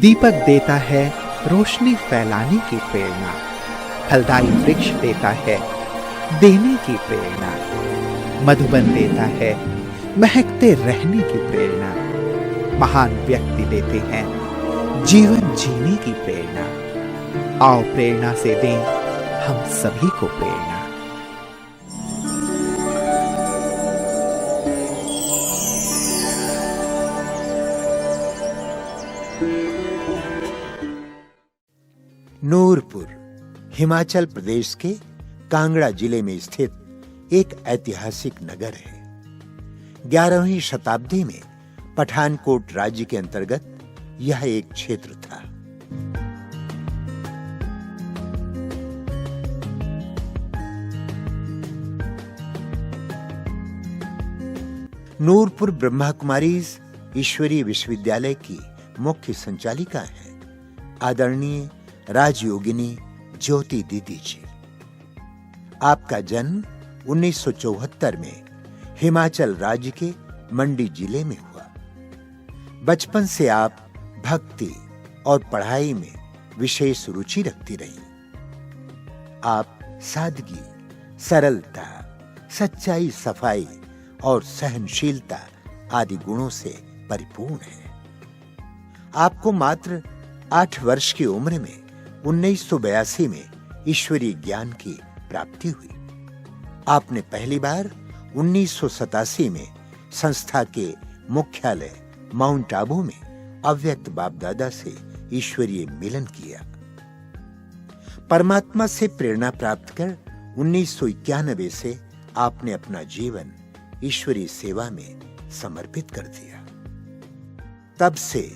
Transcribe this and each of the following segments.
दीपक देता है रोशनी फैलाने की प्रेरणा, फलदायी वृक्ष देता है देने की प्रेरणा, मधुबन देता है महकते रहने की प्रेरणा, महान व्यक्ति देते हैं जीवन जीने की प्रेरणा। आओ प्रेरणा से दें हम सभी को प्रेरणा। नूरपुर हिमाचल प्रदेश के कांगड़ा जिले में स्थित एक ऐतिहासिक नगर है। 11वीं शताब्दी में पठानकोट राज्य के अंतर्गत यह एक क्षेत्र था। नूरपुर ब्रह्मा कुमारीज ईश्वरीय विश्वविद्यालय की मुख्य संचालिका हैं आदरणीय राजयोगिनी ज्योति दीदी जी। आपका जन्म 1974 में हिमाचल राज्य के मंडी जिले में हुआ। बचपन से आप भक्ति और पढ़ाई में विशेष रुचि रखती रही। आप सादगी, सरलता, सच्चाई, सफाई और सहनशीलता आदि गुणों से परिपूर्ण हैं। आपको मात्र 8 वर्ष की उम्र में 1982 में ईश्वरीय ज्ञान की प्राप्ति हुई। आपने पहली बार 1987 में संस्था के मुख्यालय माउंट आबू में अव्यक्त बाप दादा से ईश्वरीय मिलन किया। परमात्मा से प्रेरणा प्राप्त कर 1991 से आपने अपना जीवन ईश्वरीय सेवा में समर्पित कर दिया। तब से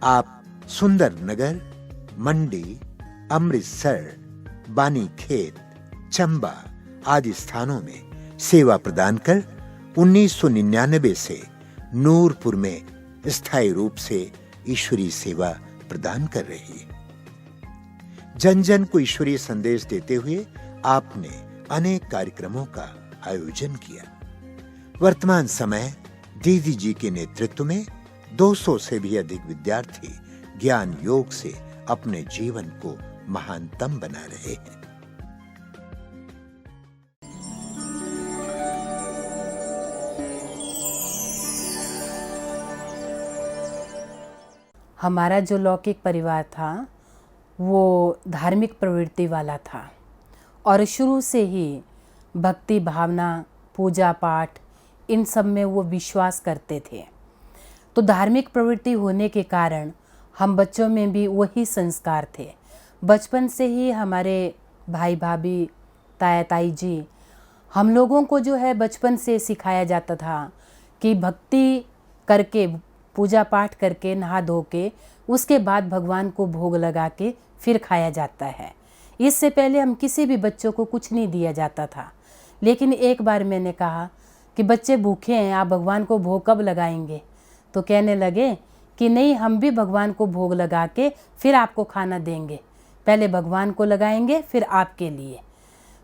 आप सुंदर नगर, मंडी, अमृतसर, बानीखेत, चंबा आदि स्थानों में सेवा प्रदान कर 1999 से नूरपुर में स्थायी रूप से ईश्वरीय सेवा प्रदान कर रही है। जन जन को ईश्वरीय संदेश देते हुए आपने अनेक कार्यक्रमों का आयोजन किया। वर्तमान समय दीदी जी के नेतृत्व में 200 से भी अधिक विद्यार्थी ज्ञान योग से अपने जीवन को महानतम बना रहे हैं। हमारा जो लौकिक परिवार था वो धार्मिक प्रवृत्ति वाला था और शुरू से ही भक्ति भावना, पूजा पाठ इन सब में वो विश्वास करते थे। तो धार्मिक प्रवृत्ति होने के कारण हम बच्चों में भी वही संस्कार थे। बचपन से ही हमारे भाई भाभी, ताया ताई जी, हम लोगों को जो है बचपन से सिखाया जाता था कि भक्ति करके, पूजा पाठ करके, नहा धो के उसके बाद भगवान को भोग लगा के फिर खाया जाता है। इससे पहले हम किसी भी बच्चों को कुछ नहीं दिया जाता था। लेकिन एक बार मैंने कहा कि बच्चे भूखे हैं, आप भगवान को भोग कब लगाएंगे? तो कहने लगे कि नहीं, हम भी भगवान को भोग लगा के फिर आपको खाना देंगे, पहले भगवान को लगाएंगे फिर आपके लिए।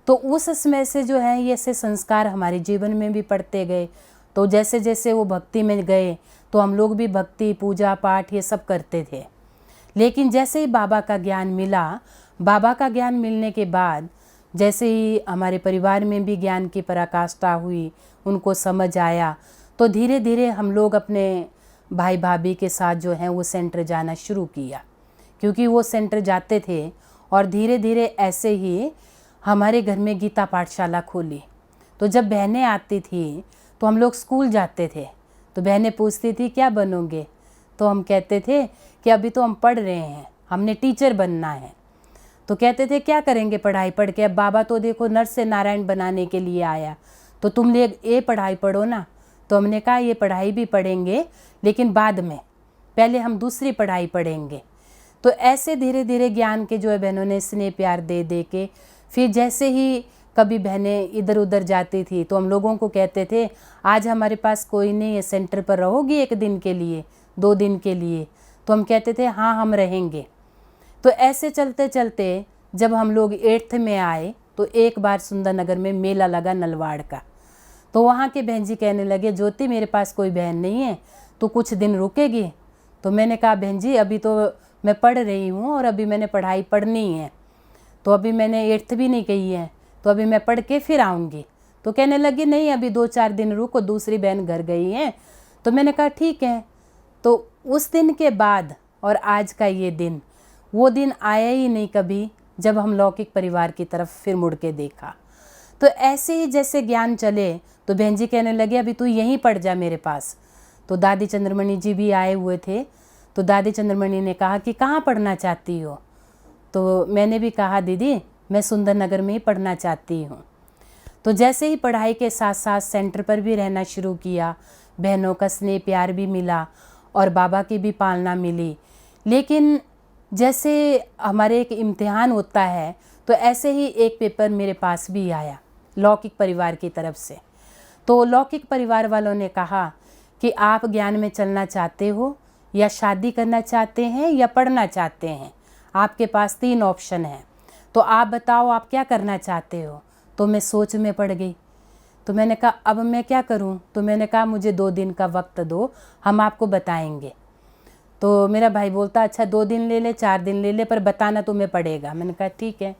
तो उस समय से जो है ये से संस्कार हमारे जीवन में भी पड़ते गए। तो जैसे जैसे वो भक्ति में गए तो हम लोग भी भक्ति, पूजा पाठ ये सब करते थे। लेकिन जैसे ही बाबा का ज्ञान मिला, बाबा का ज्ञान मिलने के बाद जैसे ही हमारे परिवार में भी ज्ञान की पराकाष्ठा हुई, उनको समझ आया, तो धीरे धीरे हम लोग अपने भाई भाभी के साथ जो है वो सेंटर जाना शुरू किया। क्योंकि वो सेंटर जाते थे और धीरे धीरे ऐसे ही हमारे घर में गीता पाठशाला खोली। तो जब बहनें आती थी तो हम लोग स्कूल जाते थे, तो बहनें पूछती थी क्या बनोगे? तो हम कहते थे कि अभी तो हम पढ़ रहे हैं, हमने टीचर बनना है। तो कहते थे क्या करेंगे पढ़ाई पढ़ के? अब बाबा तो देखो नर से नारायण बनाने के लिए आया, तो तुम लोग ये पढ़ाई पढ़ो ना। तो हमने कहा ये पढ़ाई भी पढ़ेंगे लेकिन बाद में, पहले हम दूसरी पढ़ाई पढ़ेंगे। तो ऐसे धीरे धीरे ज्ञान के जो है बहनों ने स्नेह प्यार दे दे के, फिर जैसे ही कभी बहनें इधर उधर जाती थी तो हम लोगों को कहते थे आज हमारे पास कोई नहीं है, सेंटर पर रहोगी 1 दिन के लिए, 2 दिन के लिए? तो हम कहते थे हाँ हम रहेंगे। तो ऐसे चलते चलते जब हम लोग 8th में आए तो एक बार सुंदरनगर में मेला लगा नलवाड़ का। तो वहाँ के बहन जी कहने लगे ज्योति मेरे पास कोई बहन नहीं है, तो कुछ दिन रुकेगी? तो मैंने कहा बहन जी अभी तो मैं पढ़ रही हूँ और अभी मैंने पढ़ाई पढ़नी है, तो अभी मैंने 8th भी नहीं कही है, तो अभी मैं पढ़ के फिर आऊँगी। तो कहने लगी नहीं अभी 2-4 दिन रुको, दूसरी बहन घर गई है। तो मैंने कहा ठीक है। तो उस दिन के बाद और आज का ये दिन, वो दिन आया ही नहीं कभी जब हम लौकिक परिवार की तरफ फिर मुड़ के देखा। तो ऐसे ही जैसे ज्ञान चले तो बहन जी कहने लगे अभी तू यहीं पढ़ जा मेरे पास। तो दादी चंद्रमणि जी भी आए हुए थे। तो दादी चंद्रमणि ने कहा कि कहाँ पढ़ना चाहती हो? तो मैंने भी कहा दीदी मैं सुंदर नगर में ही पढ़ना चाहती हूँ। तो जैसे ही पढ़ाई के साथ साथ सेंटर पर भी रहना शुरू किया, बहनों का स्नेह प्यार भी मिला और बाबा की भी पालना मिली। लेकिन जैसे हमारे एक इम्तिहान होता है तो ऐसे ही एक पेपर मेरे पास भी आया लौकिक परिवार की तरफ से। तो लौकिक परिवार वालों ने कहा कि आप ज्ञान में चलना चाहते हो या शादी करना चाहते हैं या पढ़ना चाहते हैं, आपके पास 3 ऑप्शन हैं, तो आप बताओ आप क्या करना चाहते हो। तो मैं सोच में पड़ गई। तो मैंने कहा अब मैं क्या करूं? तो मैंने कहा मुझे 2 दिन का वक्त दो, हम आपको बताएंगे। तो मेरा भाई बोलता अच्छा 2 दिन ले ले 4 दिन ले ले, पर बताना तुम्हें पड़ेगा। मैंने कहा ठीक है।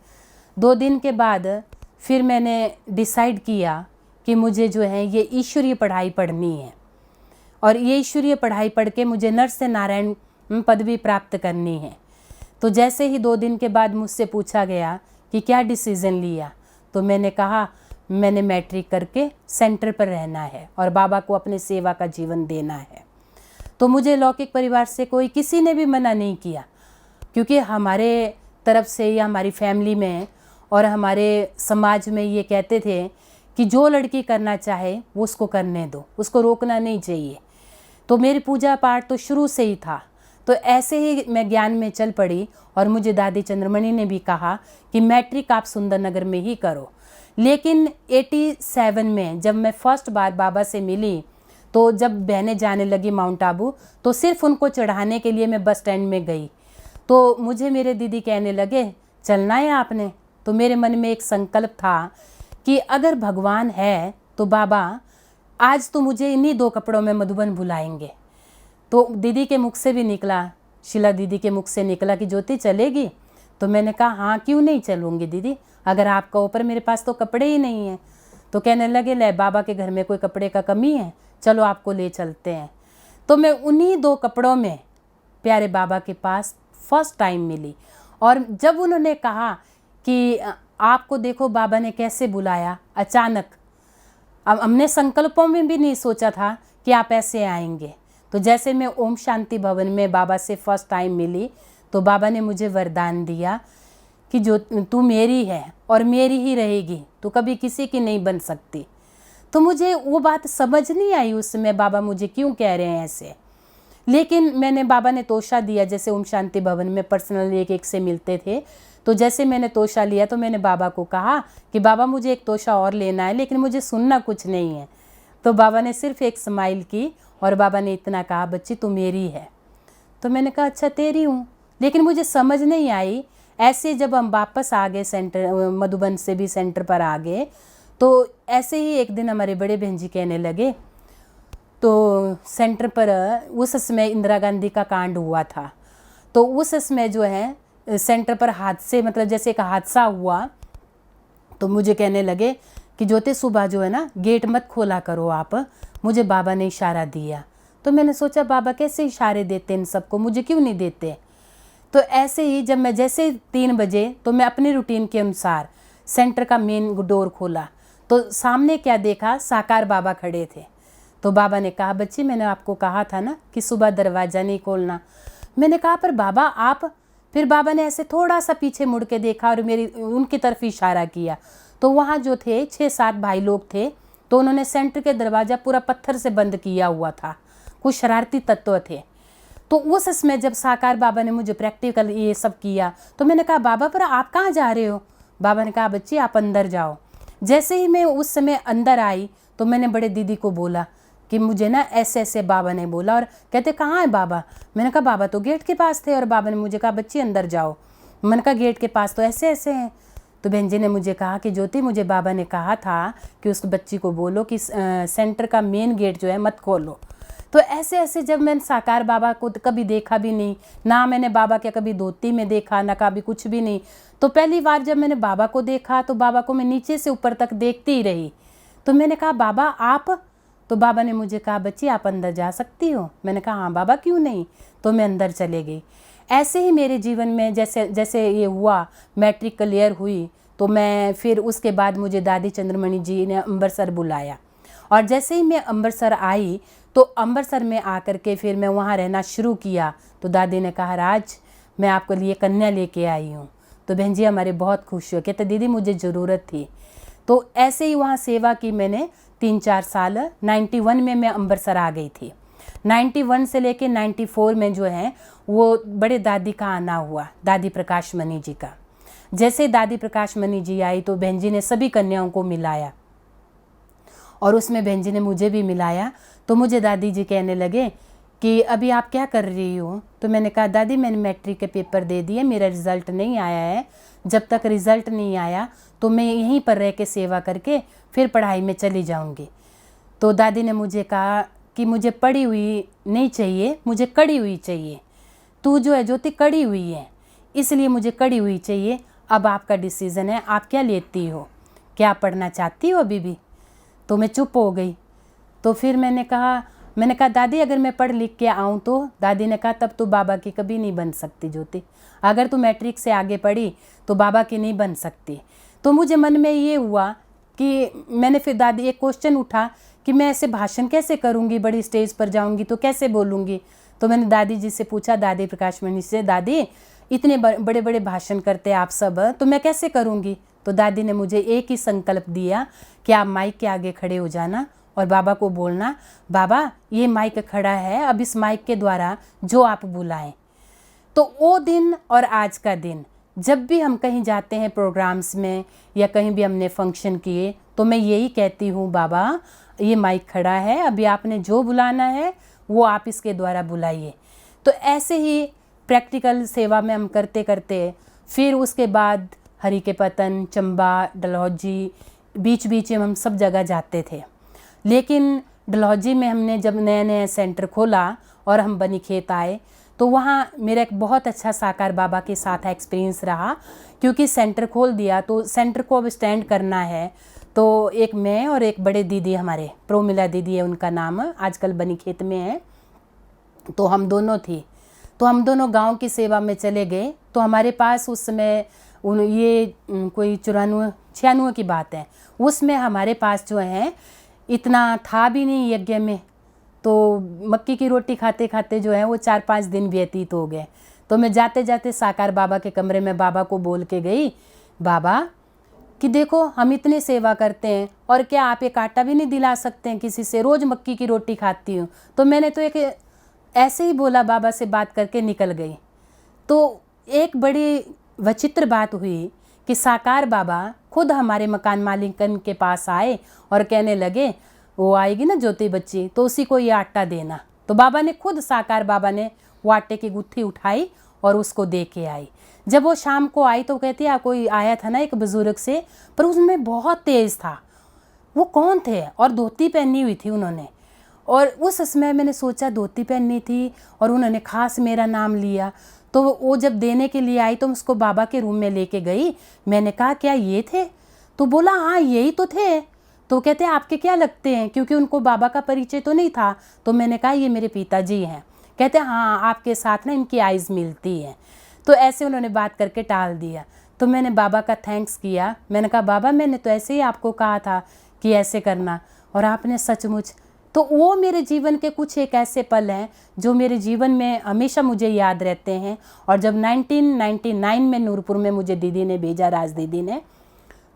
2 दिन के बाद फिर मैंने डिसाइड किया कि मुझे जो है ये ईश्वरीय पढ़ाई पढ़नी है और ये ईश्वरीय पढ़ाई पढ़ के मुझे नर से नारायण पदवी प्राप्त करनी है। तो जैसे ही 2 दिन के बाद मुझसे पूछा गया कि क्या डिसीज़न लिया, तो मैंने कहा मैंने मैट्रिक करके सेंटर पर रहना है और बाबा को अपनी सेवा का जीवन देना है। तो मुझे लौकिक परिवार से कोई किसी ने भी मना नहीं किया, क्योंकि हमारे तरफ से या हमारी फैमिली में और हमारे समाज में ये कहते थे कि जो लड़की करना चाहे वो उसको करने दो, उसको रोकना नहीं चाहिए। तो मेरी पूजा पाठ तो शुरू से ही था। तो ऐसे ही मैं ज्ञान में चल पड़ी और मुझे दादी चंद्रमणि ने भी कहा कि मैट्रिक आप सुंदर नगर में ही करो। लेकिन 87 में जब मैं फर्स्ट बार बाबा से मिली, तो जब बहनें जाने लगी माउंट आबू, तो सिर्फ उनको चढ़ाने के लिए मैं बस स्टैंड में गई। तो मुझे मेरे दीदी कहने लगे चलना है आपने। तो मेरे मन में एक संकल्प था कि अगर भगवान है तो बाबा आज तो मुझे इन्हीं 2 कपड़ों में मधुबन बुलाएंगे। तो दीदी के मुख से भी निकला, शीला दीदी के मुख से निकला कि ज्योति चलेगी? तो मैंने कहा हाँ क्यों नहीं चलूँगी दीदी, अगर आप कहो, पर मेरे पास तो कपड़े ही नहीं हैं। तो कहने लगे ले बाबा के घर में कोई कपड़े का कमी है, चलो आपको ले चलते हैं। तो मैं उन्हीं 2 कपड़ों में प्यारे बाबा के पास फर्स्ट टाइम मिली। और जब उन्होंने कहा कि आपको देखो बाबा ने कैसे बुलाया अचानक, अब हमने संकल्पों में भी नहीं सोचा था कि आप ऐसे आएंगे। तो जैसे मैं ओम शांति भवन में बाबा से फर्स्ट टाइम मिली, तो बाबा ने मुझे वरदान दिया कि जो तू मेरी है और मेरी ही रहेगी, तो कभी किसी की नहीं बन सकती। तो मुझे वो बात समझ नहीं आई उस समय बाबा मुझे क्यों कह रहे हैं ऐसे। लेकिन मैंने बाबा ने तोशा दिया, जैसे ओम शांति भवन में पर्सनली एक से मिलते थे। तो जैसे मैंने तोशा लिया तो मैंने बाबा को कहा कि बाबा मुझे एक तोशा और लेना है, लेकिन मुझे सुनना कुछ नहीं है। तो बाबा ने सिर्फ एक स्माइल की और बाबा ने इतना कहा बच्ची तू मेरी है। तो मैंने कहा अच्छा तेरी हूँ, लेकिन मुझे समझ नहीं आई। ऐसे जब हम वापस आ गए सेंटर, मधुबन से भी सेंटर पर आ गए, तो ऐसे ही एक दिन हमारे बड़े बहन जी कहने लगे, तो सेंटर पर उस समय इंदिरा गांधी का कांड हुआ था। तो उस समय जो है सेंटर पर हादसे, मतलब जैसे एक हादसा हुआ, तो मुझे कहने लगे कि ज्योति सुबह जो है ना गेट मत खोला करो आप, मुझे बाबा ने इशारा दिया। तो मैंने सोचा बाबा कैसे इशारे देते इन सबको, मुझे क्यों नहीं देते। तो ऐसे ही जब मैं जैसे 3 बजे, तो मैं अपनी रूटीन के अनुसार सेंटर का मेन डोर खोला, तो सामने क्या देखा, साकार बाबा खड़े थे। तो बाबा ने कहा बच्ची मैंने आपको कहा था ना कि सुबह दरवाज़ा नहीं खोलना। मैंने कहा पर बाबा आप, फिर बाबा ने ऐसे थोड़ा सा पीछे मुड़ के देखा और मेरी उनकी तरफ इशारा किया। तो वहाँ जो थे 6-7 भाई लोग थे, तो उन्होंने सेंटर के दरवाज़ा पूरा पत्थर से बंद किया हुआ था, कुछ शरारती तत्व थे। तो उस समय जब साकार बाबा ने मुझे प्रैक्टिकल ये सब किया, तो मैंने कहा बाबा पर आप कहाँ जा रहे हो? बाबा ने कहा बच्ची आप अंदर जाओ। जैसे ही मैं उस समय अंदर आई, तो मैंने बड़े दीदी को बोला कि मुझे ना ऐसे ऐसे बाबा ने बोला, और कहते कहाँ है बाबा? मैंने कहा बाबा तो गेट के पास थे, और बाबा ने मुझे कहा बच्ची अंदर जाओ। मैंने कहा गेट के पास तो ऐसे ऐसे हैं। तो बहन जी ने मुझे कहा कि ज्योति मुझे बाबा ने कहा था कि उस बच्ची को बोलो कि सेंटर का मेन गेट जो है मत खोलो। तो ऐसे ऐसे जब मैंने साकार बाबा को कभी देखा भी नहीं, ना मैंने बाबा के कभी धोती में देखा, ना कभी कुछ भी नहीं। तो पहली बार जब मैंने बाबा को देखा तो बाबा को मैं नीचे से ऊपर तक देखती ही रही। तो मैंने कहा बाबा आप? तो बाबा ने मुझे कहा बच्ची आप अंदर जा सकती हो। मैंने कहा हाँ बाबा क्यों नहीं। तो मैं अंदर चले गई। ऐसे ही मेरे जीवन में जैसे जैसे ये हुआ, मैट्रिक क्लियर हुई, तो मैं फिर उसके बाद मुझे दादी चंद्रमणि जी ने अमृतसर बुलाया। और जैसे ही मैं अमृतसर आई तो अमृतसर में आकर के फिर मैं वहाँ रहना शुरू किया। तो दादी ने कहा राज मैं आपके लिए कन्या लेके आई हूँ। तो बहन जी हमारे बहुत खुश हुए, कहते दीदी मुझे ज़रूरत थी। तो ऐसे ही वहाँ सेवा की मैंने 3-4 साल। 91 में मैं अमृतसर आ गई थी। 91 से लेके 94 में जो है वो बड़े दादी का आना हुआ, दादी प्रकाश मणि जी का। जैसे दादी प्रकाश मणि जी आई तो बहन जी ने सभी कन्याओं को मिलाया और उसमें बहन जी ने मुझे भी मिलाया। तो मुझे दादी जी कहने लगे कि अभी आप क्या कर रही हो। तो मैंने कहा दादी मैंने मैट्रिक के पेपर दे दिए, मेरा रिज़ल्ट नहीं आया है। जब तक रिज़ल्ट नहीं आया तो मैं यहीं पर रह के सेवा करके फिर पढ़ाई में चली जाऊंगी। तो दादी ने मुझे कहा कि मुझे पढ़ी हुई नहीं चाहिए, मुझे कड़ी हुई चाहिए। तू जो है ज्योति कड़ी हुई है, इसलिए मुझे कड़ी हुई चाहिए। अब आपका डिसीज़न है, आप क्या लेती हो, क्या पढ़ना चाहती हो अभी भी। तो मैं चुप हो गई। तो फिर मैंने कहा दादी अगर मैं पढ़ लिख के आऊँ तो। दादी ने कहा तब तो बाबा की कभी नहीं बन सकती ज्योति, अगर तू मैट्रिक से आगे पढ़ी तो बाबा की नहीं बन सकती। तो मुझे मन में ये हुआ कि मैंने फिर दादी एक क्वेश्चन उठा कि मैं ऐसे भाषण कैसे करूँगी, बड़ी स्टेज पर जाऊँगी तो कैसे बोलूँगी। तो मैंने दादी जी से पूछा, दादी प्रकाश मणि से, दादी इतने बड़े बड़े भाषण करते आप सब, तो मैं कैसे करूँगी। तो दादी ने मुझे एक ही संकल्प दिया कि आप माइक के आगे खड़े हो जाना और बाबा को बोलना बाबा ये माइक खड़ा है, अब इस माइक के द्वारा जो आप बुलाएं। तो वो दिन और आज का दिन जब भी हम कहीं जाते हैं प्रोग्राम्स में या कहीं भी हमने फंक्शन किए तो मैं यही कहती हूँ बाबा ये माइक खड़ा है, अभी आपने जो बुलाना है वो आप इसके द्वारा बुलाइए। तो ऐसे ही प्रैक्टिकल सेवा में हम करते करते फिर उसके बाद हरि के पतन, चंबा, डलहौजी, बीच बीच में हम सब जगह जाते थे। लेकिन डलहौजी में हमने जब नया नया सेंटर खोला और हम बनीखेत आए तो वहाँ मेरा एक बहुत अच्छा साकार बाबा के साथ एक्सपीरियंस रहा, क्योंकि सेंटर खोल दिया तो सेंटर को अब स्टैंड करना है। तो एक मैं और एक बड़े दीदी हमारे, प्रोमिला दीदी है उनका नाम, आजकल बनीखेत में है, तो हम दोनों थी। तो हम दोनों गांव की सेवा में चले गए। तो हमारे पास उस समय ये कोई 94-96 की बात है, उसमें हमारे पास जो है इतना था भी नहीं यज्ञ में। तो मक्की की रोटी खाते खाते जो है वो 4-5 दिन व्यतीत हो गए। तो मैं जाते जाते साकार बाबा के कमरे में बाबा को बोल के गई, बाबा कि देखो हम इतनी सेवा करते हैं और क्या आप एक आटा भी नहीं दिला सकते हैं किसी से, रोज़ मक्की की रोटी खाती हूँ। तो मैंने तो एक ऐसे ही बोला, बाबा से बात करके निकल गई। तो एक बड़ी विचित्र बात हुई कि साकार बाबा खुद हमारे मकान मालिकन के पास आए और कहने लगे वो आएगी ना ज्योति बच्ची तो उसी को ये आटा देना। तो बाबा ने खुद, साकार बाबा ने वो आटे की गुत्थी उठाई और उसको दे के आई। जब वो शाम को आई तो कहती है कोई आया था ना एक बुजुर्ग से, पर उसमें बहुत तेज़ था। वो कौन थे और धोती पहनी हुई थी उन्होंने। और उस समय मैंने सोचा धोती पहननी थी और उन्होंने खास मेरा नाम लिया। तो वो जब देने के लिए आई तो उसको बाबा के रूम में लेके गई। मैंने कहा क्या ये थे? तो बोला हाँ यही तो थे। तो कहते हैं आपके क्या लगते हैं, क्योंकि उनको बाबा का परिचय तो नहीं था। तो मैंने कहा ये मेरे पिताजी हैं। कहते हैं हाँ आपके साथ ना इनकी आइज़ मिलती हैं। तो ऐसे उन्होंने बात करके टाल दिया। तो मैंने बाबा का थैंक्स किया। मैंने कहा बाबा मैंने तो ऐसे ही आपको कहा था कि ऐसे करना और आपने सचमुच। तो वो मेरे जीवन के कुछ एक ऐसे पल हैं जो मेरे जीवन में हमेशा मुझे याद रहते हैं। और जब 1999 में नूरपुर में मुझे दीदी ने भेजा, राज दीदी ने,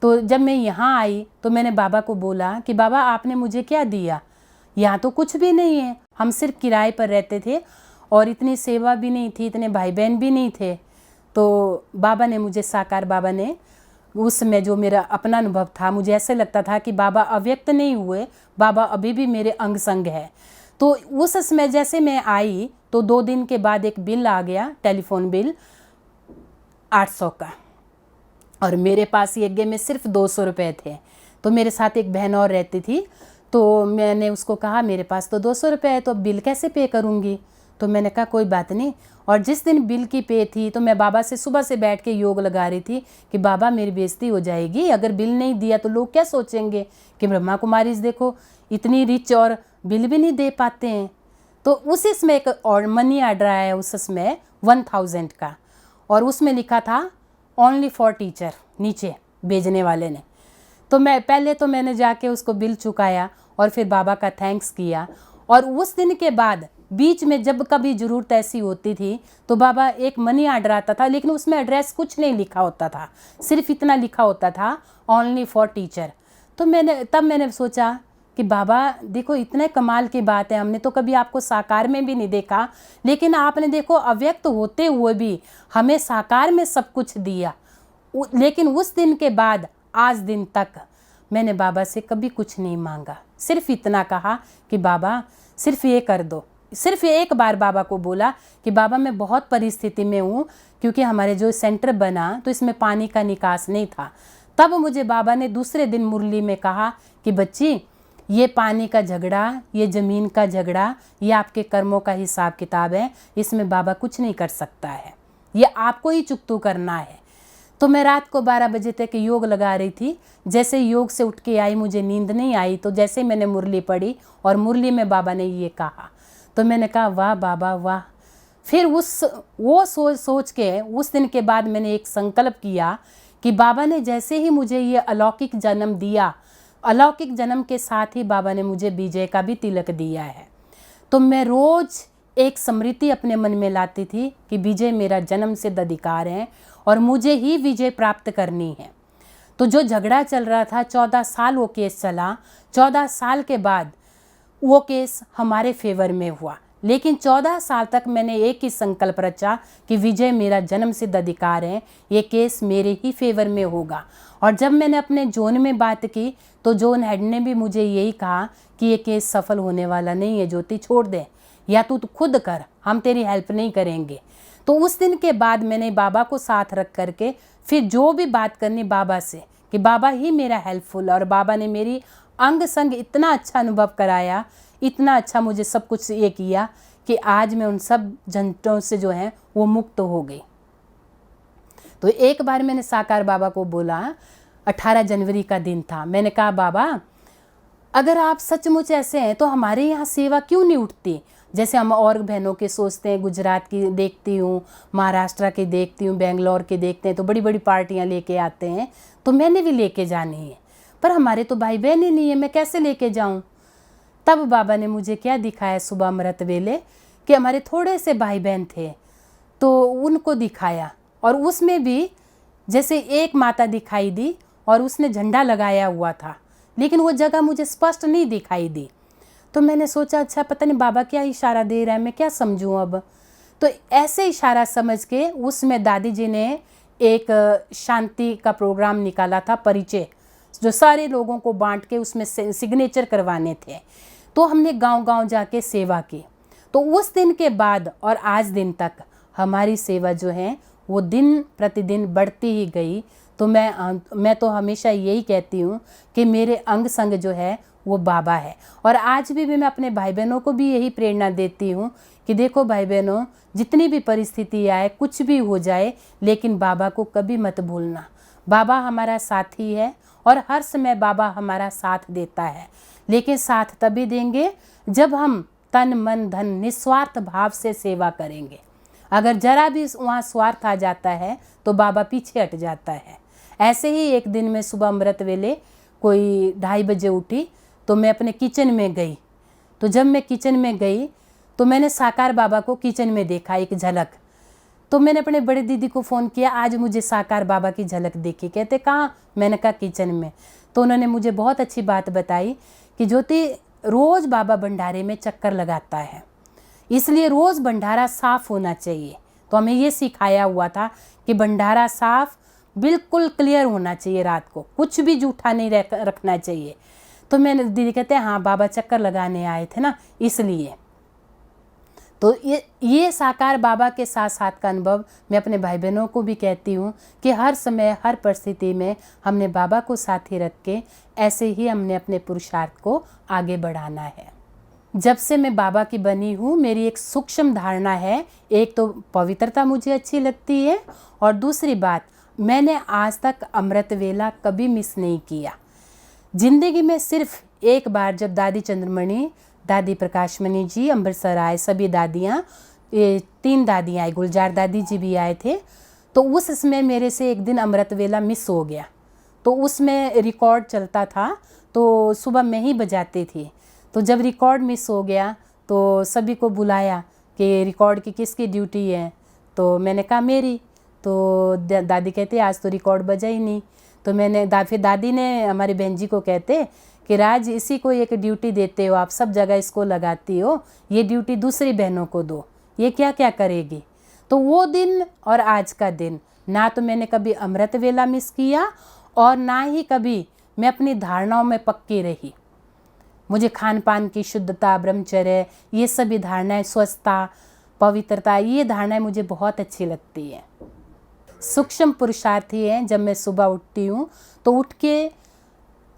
तो जब मैं यहाँ आई तो मैंने बाबा को बोला कि बाबा आपने मुझे क्या दिया, यहाँ तो कुछ भी नहीं है, हम सिर्फ किराए पर रहते थे और इतनी सेवा भी नहीं थी, इतने भाई बहन भी नहीं थे। तो बाबा ने मुझे, साकार बाबा ने, उस समय जो मेरा अपना अनुभव था, मुझे ऐसे लगता था कि बाबा अव्यक्त नहीं हुए, बाबा अभी भी मेरे अंग संग है। तो उस समय जैसे मैं आई तो 2 दिन के बाद एक बिल आ गया, टेलीफोन बिल 800 का, और मेरे पास यज्ञ में सिर्फ 200 रुपये थे। तो मेरे साथ एक बहन और रहती थी तो मैंने उसको कहा मेरे पास तो 200 रुपये है, तो बिल कैसे पे करूँगी। तो मैंने कहा कोई बात नहीं। और जिस दिन बिल की पे थी तो मैं बाबा से सुबह से बैठ के योग लगा रही थी कि बाबा मेरी बेइज्जती हो जाएगी, अगर बिल नहीं दिया तो लोग क्या सोचेंगे कि ब्रह्मा कुमारी देखो इतनी रिच और बिल भी नहीं दे पाते हैं। तो उसी समय एक और मनी ऑर्डर आया उस समय 1000 का, और उसमें लिखा था ओनली फॉर टीचर नीचे भेजने वाले ने। तो मैंने जाके उसको बिल चुकाया और फिर बाबा का थैंक्स किया। और उस दिन के बाद बीच में जब कभी ज़रूरत ऐसी होती थी तो बाबा एक मनी ऑर्डर आता था, लेकिन उसमें एड्रेस कुछ नहीं लिखा होता था, सिर्फ इतना लिखा होता था ओनली फॉर टीचर। तो मैंने सोचा कि बाबा देखो इतने कमाल की बात है, हमने तो कभी आपको साकार में भी नहीं देखा, लेकिन आपने देखो अव्यक्त होते हुए भी हमें साकार में सब कुछ दिया। लेकिन उस दिन के बाद आज दिन तक मैंने बाबा से कभी कुछ नहीं मांगा, सिर्फ इतना कहा कि बाबा सिर्फ ये कर दो। सिर्फ एक बार बाबा को बोला कि बाबा मैं बहुत परिस्थिति में हूँ, क्योंकि हमारे जो सेंटर बना तो इसमें पानी का निकास नहीं था। तब मुझे बाबा ने दूसरे दिन मुरली में कहा कि बच्ची ये पानी का झगड़ा, ये ज़मीन का झगड़ा, ये आपके कर्मों का हिसाब किताब है, इसमें बाबा कुछ नहीं कर सकता है, ये आपको ही चुकतू करना है। तो मैं रात को 12 बजे तक योग लगा रही थी। जैसे योग से उठ के आई, मुझे नींद नहीं आई, तो जैसे मैंने मुरली पढ़ी और मुरली में बाबा ने ये कहा, तो मैंने कहा वाह बाबा वाह। फिर वो सोच के उस दिन के बाद मैंने एक संकल्प किया कि बाबा ने जैसे ही मुझे ये अलौकिक जन्म दिया, अलौकिक जन्म के साथ ही बाबा ने मुझे विजय का भी तिलक दिया है। तो मैं रोज़ एक स्मृति अपने मन में लाती थी कि विजय मेरा जन्म सिद्ध अधिकार है और मुझे ही विजय प्राप्त करनी है। तो जो झगड़ा चल रहा था 14 साल वो केस चला, 14 साल के बाद वो केस हमारे फेवर में हुआ, लेकिन 14 साल तक मैंने एक ही संकल्प रचा कि विजय मेरा जन्म सिद्ध अधिकार है, ये केस मेरे ही फेवर में होगा। और जब मैंने अपने जोन में बात की तो जोन हेड ने भी मुझे यही कहा कि ये केस सफल होने वाला नहीं है ज्योति, छोड़ दे, या तू खुद कर, हम तेरी हेल्प नहीं करेंगे। तो उस दिन के बाद मैंने बाबा को साथ रख करके फिर जो भी बात करनी बाबा से कि बाबा ही मेरा हेल्पफुल, और बाबा ने मेरी अंग संग इतना अच्छा अनुभव कराया, इतना अच्छा मुझे सब कुछ ये किया कि आज मैं उन सब झंझटों से जो है वो मुक्त हो गई। तो एक बार मैंने साकार बाबा को बोला, 18 जनवरी का दिन था, मैंने कहा बाबा अगर आप सचमुच ऐसे हैं तो हमारे यहाँ सेवा क्यों नहीं उठती। जैसे हम और बहनों के सोचते हैं, गुजरात की देखती हूँ, महाराष्ट्र की देखती हूँ, बेंगलोर के देखते हैं तो बड़ी बड़ी पार्टियाँ लेके आते हैं, तो मैंने भी लेके जानी है, पर हमारे तो भाई बहन ही नहीं है, मैं कैसे लेके जाऊँ। तब बाबा ने मुझे क्या दिखाया सुबह अमृत वेले कि हमारे थोड़े से भाई बहन थे, तो उनको दिखाया, और उसमें भी जैसे एक माता दिखाई दी और उसने झंडा लगाया हुआ था, लेकिन वो जगह मुझे स्पष्ट नहीं दिखाई दी। तो मैंने सोचा अच्छा पता नहीं बाबा क्या इशारा दे रहा है, मैं क्या समझूं अब। तो ऐसे इशारा समझ के उसमें दादी जी ने एक शांति का प्रोग्राम निकाला था, परिचय, जो सारे लोगों को बांट के उसमें सिग्नेचर करवाने थे। तो हमने गांव-गांव जाके सेवा की। तो उस दिन के बाद और आज दिन तक हमारी सेवा जो है वो दिन प्रतिदिन बढ़ती ही गई। तो मैं तो हमेशा यही कहती हूँ कि मेरे अंग संग जो है वो बाबा है। और आज भी मैं अपने भाई बहनों को भी यही प्रेरणा देती हूँ कि देखो भाई बहनों, जितनी भी परिस्थिति आए, कुछ भी हो जाए, लेकिन बाबा को कभी मत भूलना। बाबा हमारा साथी है और हर समय बाबा हमारा साथ देता है, लेकिन साथ तभी देंगे जब हम तन मन धन निस्वार्थ भाव से सेवा करेंगे। अगर जरा भी वहाँ स्वार्थ आ जाता है तो बाबा पीछे हट जाता है। ऐसे ही एक दिन मैं सुबह अमृत वेले कोई 2:30 बजे उठी, तो मैं अपने किचन में गई। तो जब मैं किचन में गई तो मैंने साकार बाबा को किचन में देखा एक झलक। तो मैंने अपने बड़े दीदी को फ़ोन किया, आज मुझे साकार बाबा की झलक देखी। कहते कहाँ? मैंने कहा किचन में। तो उन्होंने मुझे बहुत अच्छी बात बताई कि ज्योति रोज़ बाबा भंडारे में चक्कर लगाता है, इसलिए रोज़ भंडारा साफ़ होना चाहिए। तो हमें ये सिखाया हुआ था कि भंडारा साफ़ बिल्कुल क्लियर होना चाहिए, रात को कुछ भी जूठा नहीं रखना चाहिए। तो मैंने दीदी कहते हैं हाँ बाबा चक्कर लगाने आए थे ना इसलिए। तो ये साकार बाबा के साथ साथ का अनुभव मैं अपने भाई बहनों को भी कहती हूँ कि हर समय हर परिस्थिति में हमने बाबा को साथ ही रख के ऐसे ही हमने अपने पुरुषार्थ को आगे बढ़ाना है। जब से मैं बाबा की बनी हूँ मेरी एक सूक्ष्म धारणा है, एक तो पवित्रता मुझे अच्छी लगती है और दूसरी बात, मैंने आज तक अमृत वेला कभी मिस नहीं किया। जिंदगी में सिर्फ एक बार जब दादी चंद्रमणि, दादी प्रकाशमणि जी अमृतसर आए, सभी दादियाँ, ये 3 दादियाँ आई, गुलजार दादी जी भी आए थे, तो उसमें मेरे से एक दिन अमृत वेला मिस हो गया। तो उसमें रिकॉर्ड चलता था तो सुबह मैं ही बजाती थी। तो जब रिकॉर्ड मिस हो गया तो सभी को बुलाया कि रिकॉर्ड की किसकी ड्यूटी है, तो मैंने कहा मेरी। तो दादी कहती आज तो रिकॉर्ड बजा ही नहीं। तो मैंने फिर दादी ने हमारी बहन जी को कहते कि राज इसी को एक ड्यूटी देते हो, आप सब जगह इसको लगाती हो, ये ड्यूटी दूसरी बहनों को दो, ये क्या क्या करेगी। तो वो दिन और आज का दिन, ना तो मैंने कभी अमृत वेला मिस किया और ना ही कभी मैं अपनी धारणाओं में पक्की रही। मुझे खान पान की शुद्धता, ब्रह्मचर्य, ये सभी धारणाएं, स्वच्छता, पवित्रता, ये धारणाएं मुझे बहुत अच्छी लगती है। सूक्ष्म पुरुषार्थी हैं। जब मैं सुबह उठती हूँ तो उठ के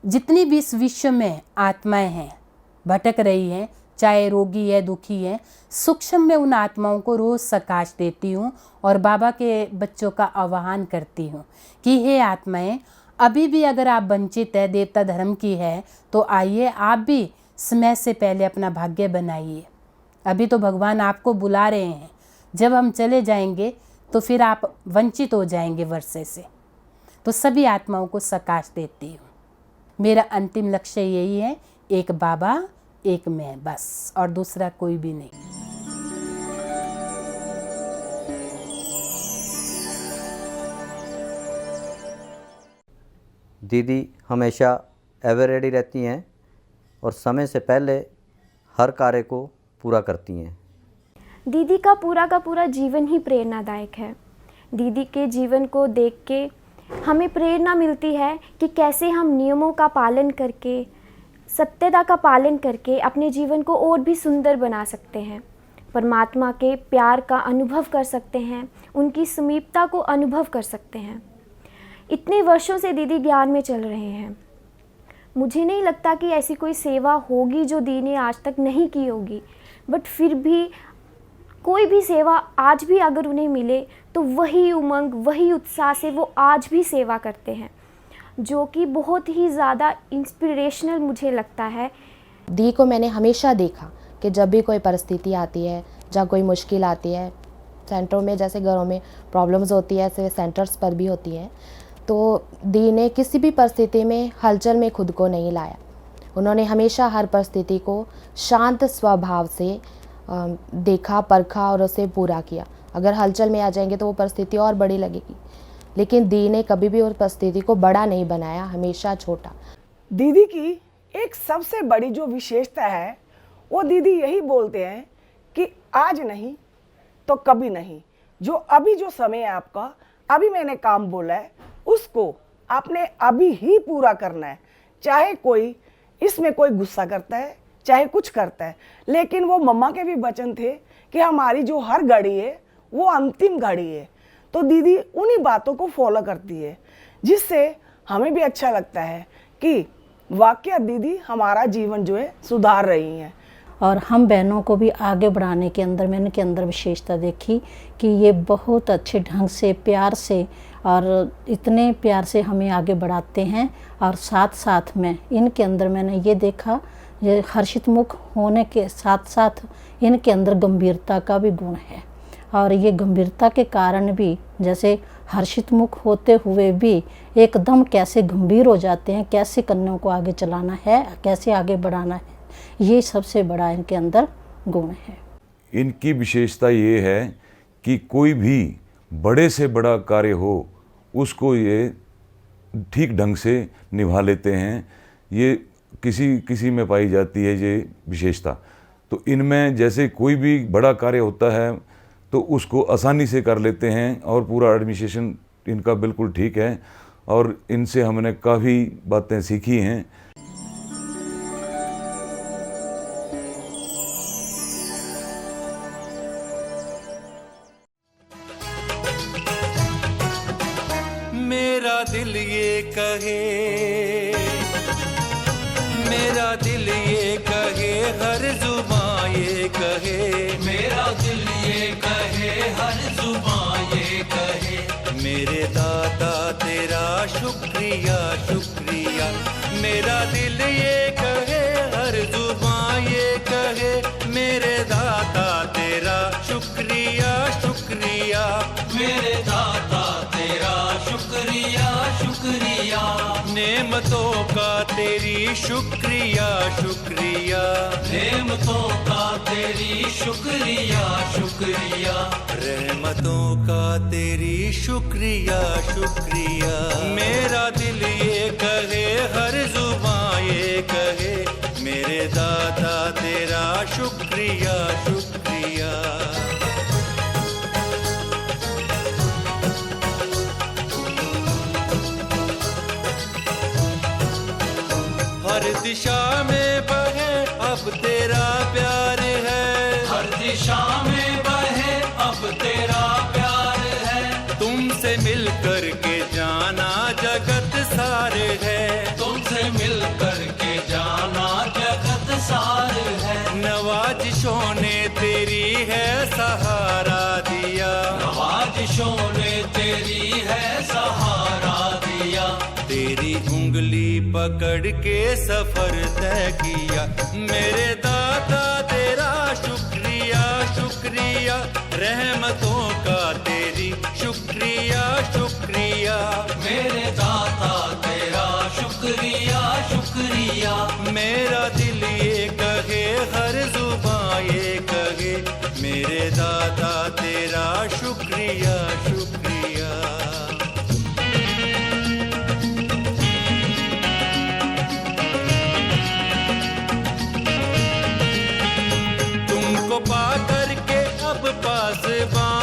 जितनी भी इस विश्व में आत्माएं हैं, भटक रही हैं, चाहे रोगी है, दुखी है, सूक्ष्म में उन आत्माओं को रोज़ सकाश देती हूँ और बाबा के बच्चों का आह्वान करती हूँ कि हे आत्माएं, अभी भी अगर आप वंचित है, देवता धर्म की है, तो आइए आप भी समय से पहले अपना भाग्य बनाइए। अभी तो भगवान आपको बुला रहे हैं, जब हम चले जाएंगे तो फिर आप वंचित हो जाएंगे वर्षे से। तो सभी आत्माओं को सकाश देती हूँ। मेरा अंतिम लक्ष्य यही है, एक बाबा, एक मैं, बस, और दूसरा कोई भी नहीं। दीदी हमेशा एवर रेडी रहती हैं और समय से पहले हर कार्य को पूरा करती हैं। दीदी का पूरा जीवन ही प्रेरणादायक है। दीदी के जीवन को देख के हमें प्रेरणा मिलती है कि कैसे हम नियमों का पालन करके, सत्यता का पालन करके अपने जीवन को और भी सुंदर बना सकते हैं, परमात्मा के प्यार का अनुभव कर सकते हैं, उनकी समीपता को अनुभव कर सकते हैं। इतने वर्षों से दीदी ज्ञान में चल रहे हैं। मुझे नहीं लगता कि ऐसी कोई सेवा होगी जो दी ने आज तक नहीं की होगी, बट फिर भी कोई भी सेवा आज भी अगर उन्हें मिले तो वही उमंग, वही उत्साह से वो आज भी सेवा करते हैं, जो कि बहुत ही ज़्यादा इंस्पिरेशनल मुझे लगता है। दी को मैंने हमेशा देखा कि जब भी कोई परिस्थिति आती है, जब कोई मुश्किल आती है, सेंटरों में जैसे घरों में प्रॉब्लम्स होती है, ऐसे सेंटर्स पर भी होती हैं, तो दी ने किसी भी परिस्थिति में हलचल में खुद को नहीं लाया। उन्होंने हमेशा हर परिस्थिति को शांत स्वभाव से देखा, परखा और उसे पूरा किया। अगर हलचल में आ जाएंगे तो वो परिस्थिति और बड़ी लगेगी, लेकिन दी ने कभी भी उस परिस्थिति को बड़ा नहीं बनाया, हमेशा छोटा। दीदी की एक सबसे बड़ी जो विशेषता है, वो दीदी यही बोलते हैं कि आज नहीं तो कभी नहीं, जो अभी जो समय है आपका, अभी मैंने काम बोला है उसको आपने अभी ही पूरा करना है। चाहे कोई इसमें कोई गुस्सा करता है, चाहे कुछ करता है, लेकिन वो मम्मा के भी वचन थे कि हमारी जो हर घड़ी है वो अंतिम घड़ी है। तो दीदी उन्हीं बातों को फॉलो करती है, जिससे हमें भी अच्छा लगता है कि वाकई दीदी हमारा जीवन जो है सुधार रही हैं। और हम बहनों को भी आगे बढ़ाने के अंदर मैंने इनके अंदर विशेषता देखी कि ये बहुत अच्छे ढंग से, प्यार से और इतने प्यार से हमें आगे बढ़ाते हैं। और साथ साथ में इनके अंदर मैंने ये देखा, ये हर्षित मुख होने के साथ साथ इनके अंदर गंभीरता का भी गुण है। और ये गंभीरता के कारण भी, जैसे हर्षित मुख होते हुए भी एकदम कैसे गंभीर हो जाते हैं, कैसे कन्याओं को आगे चलाना है, कैसे आगे बढ़ाना है, ये सबसे बड़ा इनके अंदर गुण है। इनकी विशेषता ये है कि कोई भी बड़े से बड़ा कार्य हो उसको ये ठीक ढंग से निभा लेते हैं। ये किसी में पाई जाती है ये विशेषता। तो इनमें जैसे कोई भी बड़ा कार्य होता है तो उसको आसानी से कर लेते हैं और पूरा एडमिनिस्ट्रेशन इनका बिल्कुल ठीक है और इनसे हमने काफ़ी बातें सीखी हैं। दिल ये कहे, हर जुबां ये कहे, मेरा दिल ये कहे, हर जुबां ये कहे, मेरे दाता तेरा शुक्रिया शुक्रिया। मेरा दिल ये कहे, हर जुबां ये कहे, मेरे दाता तेरा शुक्रिया शुक्रिया, मेरे दाता तेरा शुक्रिया शुक्रिया। नेमतों का तेरी शुक्रिया शुक्रिया, नेमतों का तेरी शुक्रिया शुक्रिया, रहमतों का तेरी शुक्रिया शुक्रिया। मेरा दिल ये कहे, हर जुबां ये कहे, मेरे दाता तेरा शुक्रिया शुक्रिया। हर दिशा में बहे अब तेरा प्यार है, हर दिशा में बहे अब तेरा प्यार है, तुमसे मिल कर के जाना जगत सारे है, तुमसे मिल कर के जाना जगत सारे है। नवाजिशों ने तेरी है सहारा दिया, नवाजिशों ने तेरी है सहारा दिया, तेरी उंगली पकड़ के सफर तय किया, मेरे दाता तेरा शुक्रिया शुक्रिया, रहमतों का तेरी शुक्रिया शुक्रिया, मेरे दाता तेरा शुक्रिया शुक्रिया। मेरा दिल ये कहे, हर जुबां ये कहे, मेरे दाता तेरा शुक्रिया शुक्रिया। तुमको पा करके अब पासबां